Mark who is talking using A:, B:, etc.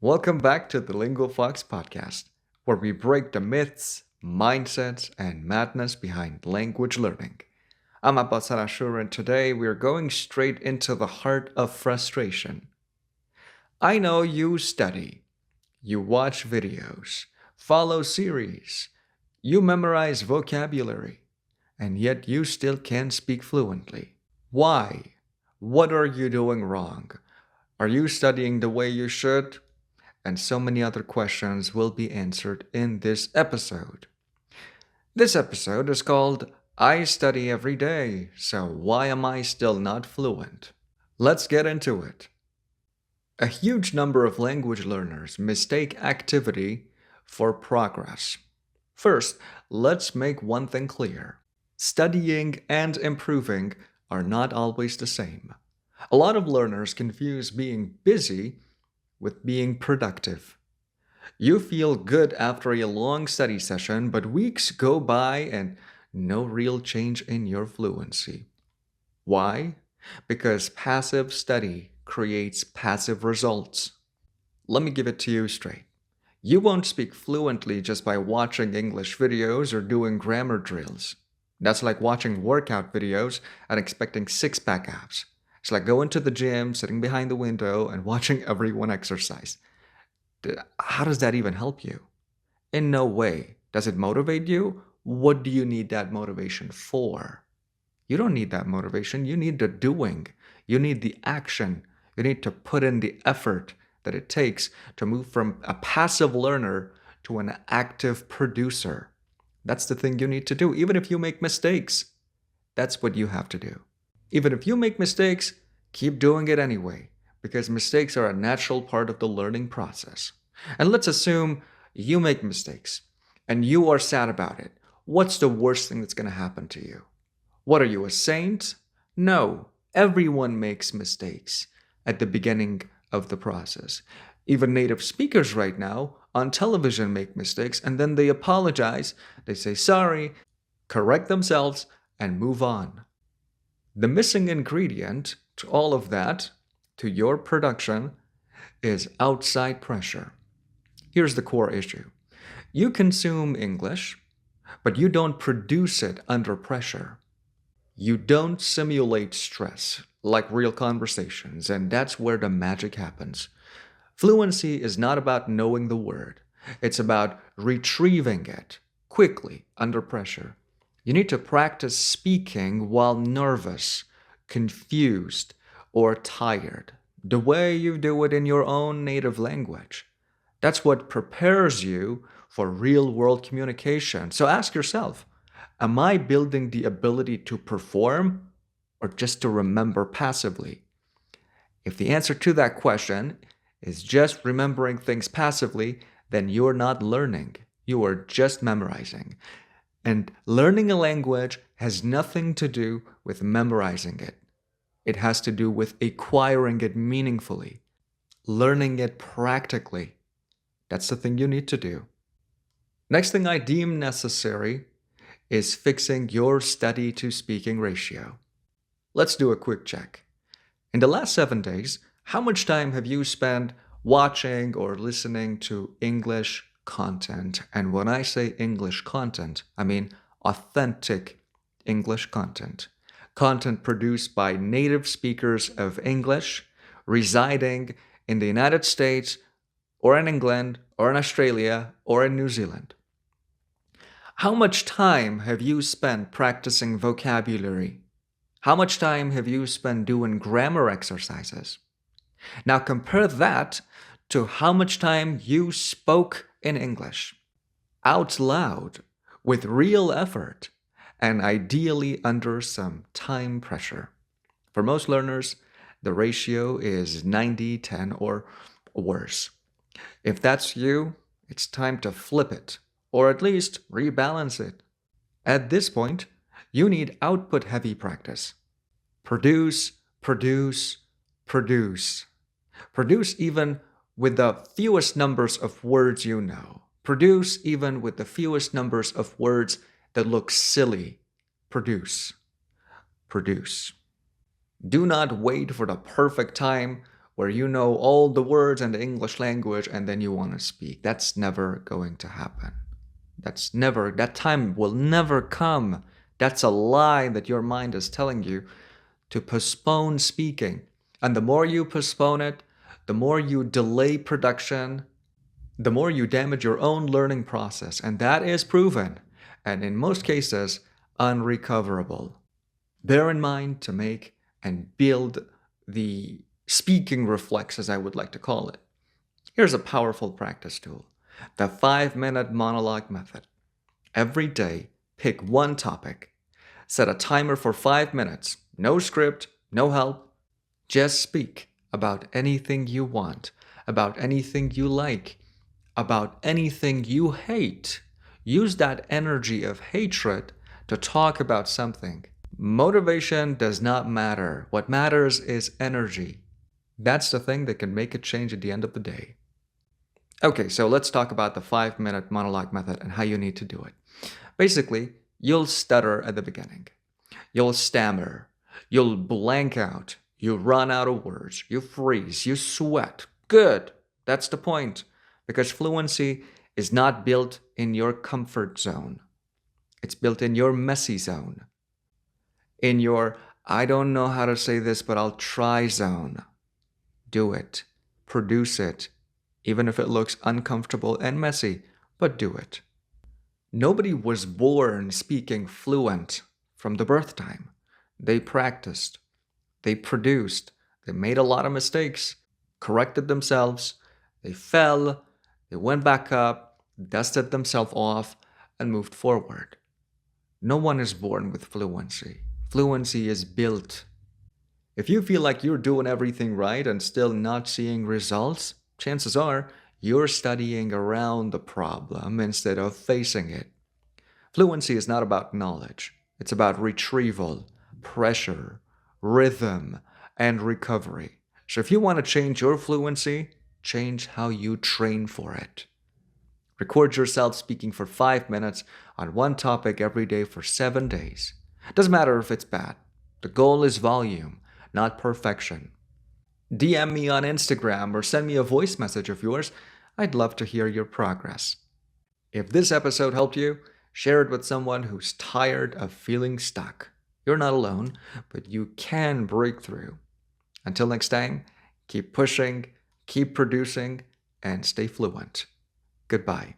A: Welcome back to the LinguaFox podcast, where we break the myths, mindsets, and madness behind language learning. I'm Abbas, and today we're going straight into the heart of frustration. I know you study, you watch videos, follow series, you memorize vocabulary, and yet you still can't speak fluently. Why? What are you doing wrong? Are you studying the way you should? And so many other questions will be answered in this episode. This episode is called I Study Every Day, so why am I still not fluent? Let's get into it. A huge number of language learners mistake activity for progress. First, let's make one thing clear. Studying and improving are not always the same. A lot of learners confuse being busy with being productive. You feel good after a long study session, but weeks go by and no real change in your fluency. Why? Because passive study creates passive results. Let me give it to you straight. You won't speak fluently just by watching English videos or doing grammar drills. That's like watching workout videos and expecting six-pack abs. It's like going to the gym, sitting behind the window, and watching everyone exercise. How does that even help you? In no way. Does it motivate you? What do you need that motivation for? You don't need that motivation. You need the doing. You need the action. You need to put in the effort that it takes to move from a passive learner to an active producer. That's the thing you need to do, even if you make mistakes. That's what you have to do. Even if you make mistakes, keep doing it anyway, because mistakes are a natural part of the learning process. And let's assume you make mistakes and you are sad about it. What's the worst thing that's going to happen to you? What are you, a saint? No, everyone makes mistakes at the beginning of the process. Even native speakers right now on television make mistakes and then they apologize, they say sorry, correct themselves, and move on. The missing ingredient to all of that, to your production, is outside pressure. Here's the core issue. You consume English, but you don't produce it under pressure. You don't simulate stress like real conversations, and that's where the magic happens. Fluency is not about knowing the word. It's about retrieving it quickly under pressure. You need to practice speaking while nervous, confused, or tired, the way you do it in your own native language. That's what prepares you for real-world communication. So ask yourself, am I building the ability to perform or just to remember passively? If the answer to that question is just remembering things passively, then you're not learning. You are just memorizing. And learning a language has nothing to do with memorizing it. It has to do with acquiring it meaningfully, learning it practically. That's the thing you need to do. Next thing I deem necessary is fixing your study to speaking ratio. Let's do a quick check. In the last 7 days, how much time have you spent watching or listening to English content? And when I say English content, I mean authentic English content. Content produced by native speakers of English residing in the United States or in England or in Australia or in New Zealand. How much time have you spent practicing vocabulary? How much time have you spent doing grammar exercises? Now compare that to how much time you spoke in English, out loud, with real effort, and ideally under some time pressure. For most learners, the ratio is 90-10 or worse. If that's you, it's time to flip it, or at least rebalance it. At this point, you need output-heavy practice. Produce, produce, produce. Produce even with the fewest numbers of words you know. Produce even with the fewest numbers of words that look silly. Produce. Produce. Do not wait for the perfect time where you know all the words in the English language and then you want to speak. That's never going to happen. That time will never come. That's a lie that your mind is telling you to postpone speaking. And the more you postpone it, the more you delay production, the more you damage your own learning process. And that is proven, and in most cases, unrecoverable. Bear in mind to make and build the speaking reflex, as I would like to call it. Here's a powerful practice tool: the 5-minute monologue method. Every day, pick one topic. Set a timer for 5 minutes. No script, no help. Just speak about anything you want, about anything you like, about anything you hate. Use that energy of hatred to talk about something. Motivation does not matter. What matters is energy. That's the thing that can make a change at the end of the day. Okay, so let's talk about the 5-minute monologue method and how you need to do it. Basically, you'll stutter at the beginning. You'll stammer. You'll blank out. You run out of words. You freeze. You sweat. Good. That's the point. Because fluency is not built in your comfort zone. It's built in your messy zone. In your, I don't know how to say this, but I'll try zone. Do it. Produce it. Even if it looks uncomfortable and messy, but do it. Nobody was born speaking fluent from the birth time. They practiced. They produced. They made a lot of mistakes, corrected themselves. They fell. They went back up, dusted themselves off, and moved forward. No one is born with fluency. Fluency is built. If you feel like you're doing everything right and still not seeing results, chances are you're studying around the problem instead of facing it. Fluency is not about knowledge. It's about retrieval, pressure, rhythm, and recovery. So if you want to change your fluency, change how you train for it. Record yourself speaking for 5 minutes on one topic every day for 7 days. Doesn't matter if it's bad. The goal is volume, not perfection. DM me on Instagram or send me a voice message of yours. I'd love to hear your progress. If this episode helped you, share it with someone who's tired of feeling stuck. You're not alone, but you can break through. Until next time, keep pushing, keep producing, and stay fluent. Goodbye.